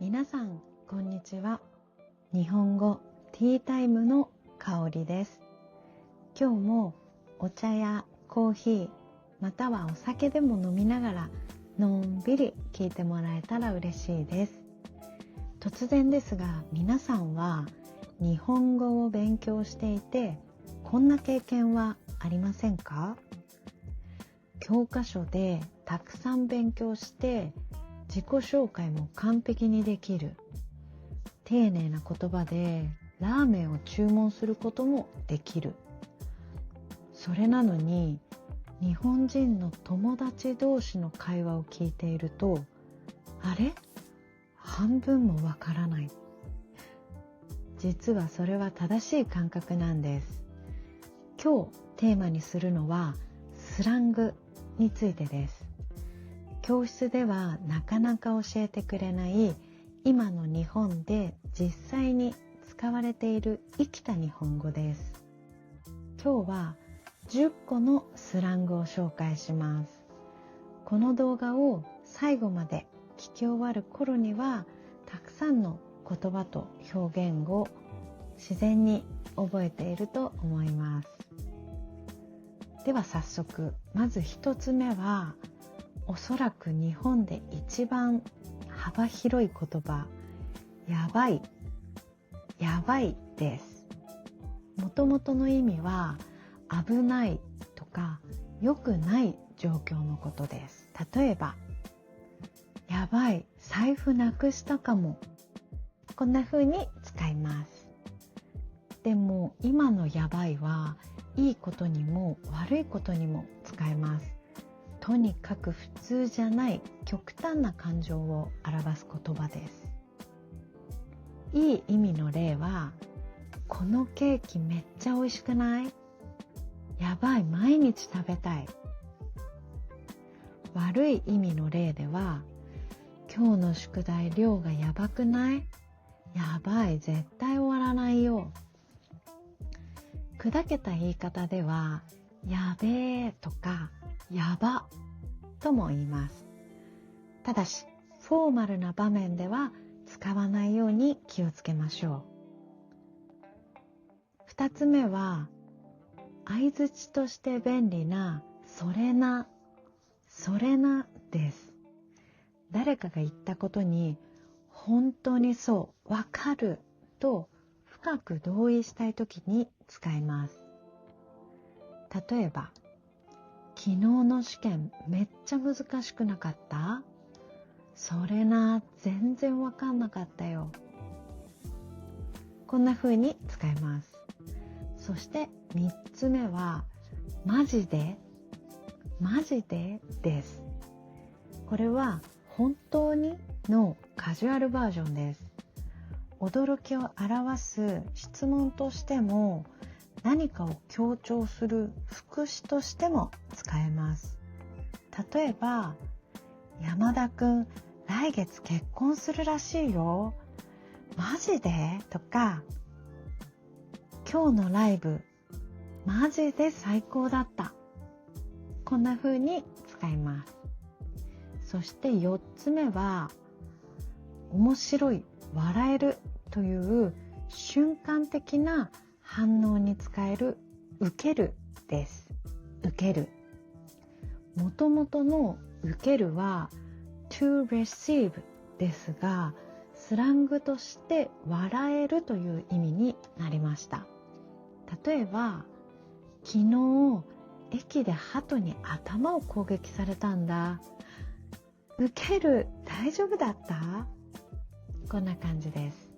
皆さんこんにちは。日本語ティータイムの香りです。今日もお茶やコーヒーまたはお酒でも飲みながらのんびり聞いてもらえたら嬉しいです。突然ですが、皆さんは日本語を勉強していてこんな経験はありませんか？教科書でたくさん勉強して自己紹介も完璧にできる。丁寧な言葉でラーメンを注文することもできる。それなのに日本人の友達同士の会話を聞いていると、あれ？半分もわからない。実はそれは正しい感覚なんです。今日テーマにするのはスラングについてです。教室ではなかなか教えてくれない今の日本で実際に使われている生きた日本語です。今日は10個のスラングを紹介します。この動画を最後まで聞き終わる頃にはたくさんの言葉と表現を自然に覚えていると思います。では早速、まず一つ目はおそらく日本で一番幅広い言葉、やばい、やばいです。もともとの意味は危ないとか良くない状況のことです。例えば、やばい、財布なくしたかも。こんな風に使います。でも今のやばいはいいことにも悪いことにも使えます。とにかく普通じゃない極端な感情を表す言葉です。いい意味の例は、このケーキめっちゃ美味しくない？やばい、毎日食べたい。悪い意味の例では、今日の宿題量がやばくない？やばい、絶対終わらないよ。砕けた言い方では、やべえとかやばとも言います。ただし、フォーマルな場面では使わないように気をつけましょう。二つ目は、相槌として便利なそれな、それなです。誰かが言ったことに本当にそう、わかると深く同意したいときに使います。例えば、昨日の試験めっちゃ難しくなかった？それな、全然わかんなかったよ。こんな風に使います。そして3つ目は、マジで、マジでです。これは本当にのカジュアルバージョンです。驚きを表す質問としても、何かを強調する副詞としても使えます。例えば、山田くん来月結婚するらしいよ。マジで？とか、今日のライブマジで最高だった。こんな風に使います。そして4つ目は、面白い、笑えるという瞬間的な反応に使える受けるです。受ける。もともとの受けるは to receive ですが、スラングとして笑えるという意味になりました。例えば、昨日駅で鳩に頭を攻撃されたんだ。受ける、大丈夫だった？こんな感じです。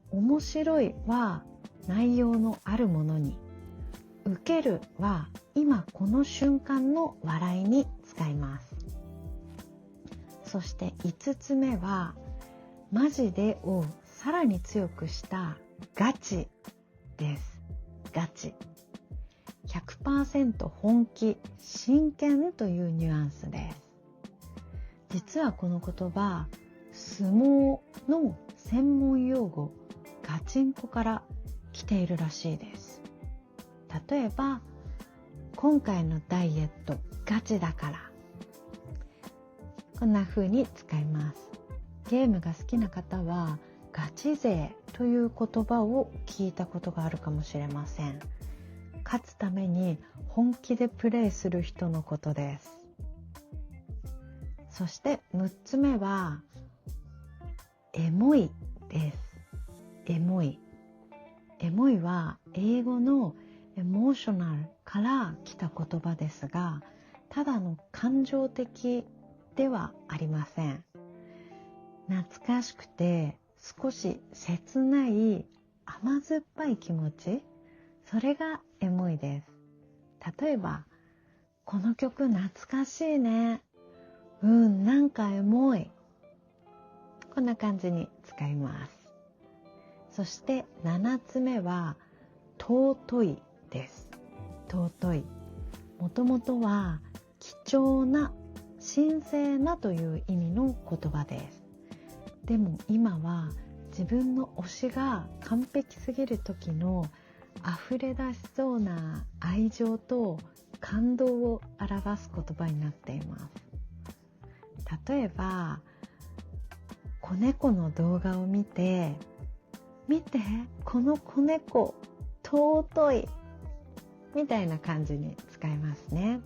面白いは内容のあるものに、受けるは今この瞬間の笑いに使います。そして5つ目は、マジでをさらに強くしたガチです。ガチ。100% 本気、真剣というニュアンスです。実はこの言葉、相撲の専門用語ガチンコから来ているらしいです。例えば、今回のダイエットガチだから。こんな風に使います。ゲームが好きな方はガチ勢という言葉を聞いたことがあるかもしれません。勝つために本気でプレイする人のことです。そして6つ目はエモいです。エモいは英語のエモーショナルから来た言葉ですが、ただの感情的ではありません。懐かしくて少し切ない甘酸っぱい気持ち、それがエモいです。例えば、この曲懐かしいね、なんかエモい、こんな感じに使います。そして7つ目は尊いです。尊い、もともとは貴重な、神聖なという意味の言葉です。でも今は自分の推しが完璧すぎる時の溢れ出しそうな愛情と感動を表す言葉になっています。例えば、子猫の動画を見てこの子猫尊いみたいな感じに使いますね。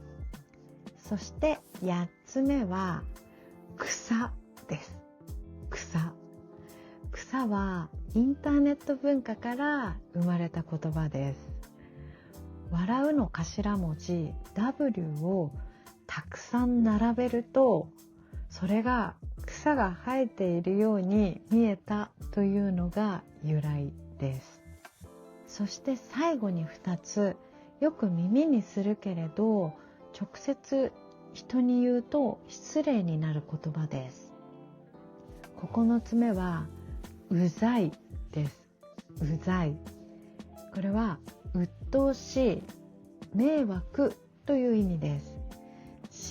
そして8つ目は草です。草はインターネット文化から生まれた言葉です。笑うの頭文字 W をたくさん並べると、それが草が生えているように見えたというのが由来です。そして最後に2つ、よく耳にするけれど直接人に言うと失礼になる言葉です。9つ目はうざいです。うざい、これは鬱陶しい、迷惑という意味です。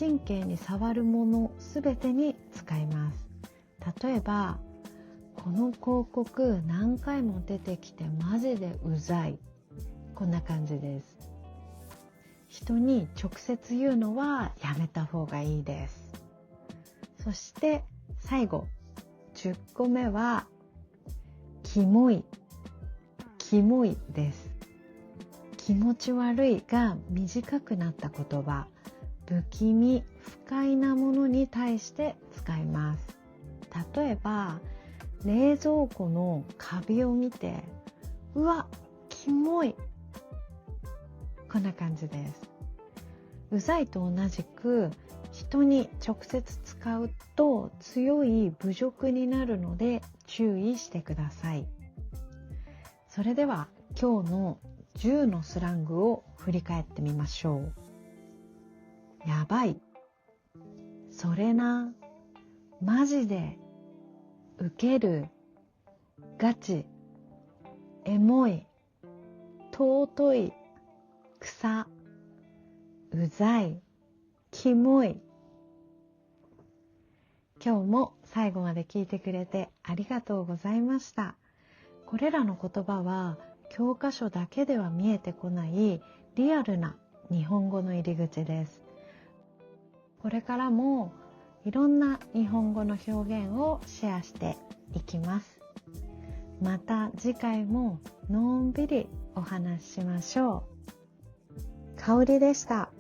神経に触るものすべてに使います。例えば、この広告何回も出てきてマジでうざい、こんな感じです。人に直接言うのはやめた方がいいです。そして最後10個目はキモいです。気持ち悪いが短くなった言葉、不気味、不快なものに対して使います。例えば、冷蔵庫のカビを見て、うわ、キモい、こんな感じです。うざいと同じく人に直接使うと強い侮辱になるので注意してください。それでは今日の10のスラングを振り返ってみましょう。やばい、それな、マジで、ウケる、ガチ、エモい、尊い、草、うざい、キモい。今日も最後まで聞いてくれてありがとうございました。これらの言葉は教科書だけでは見えてこないリアルな日本語の入り口です。これからもいろんな日本語の表現をシェアしていきます。また次回ものんびりお話ししましょう。かおりでした。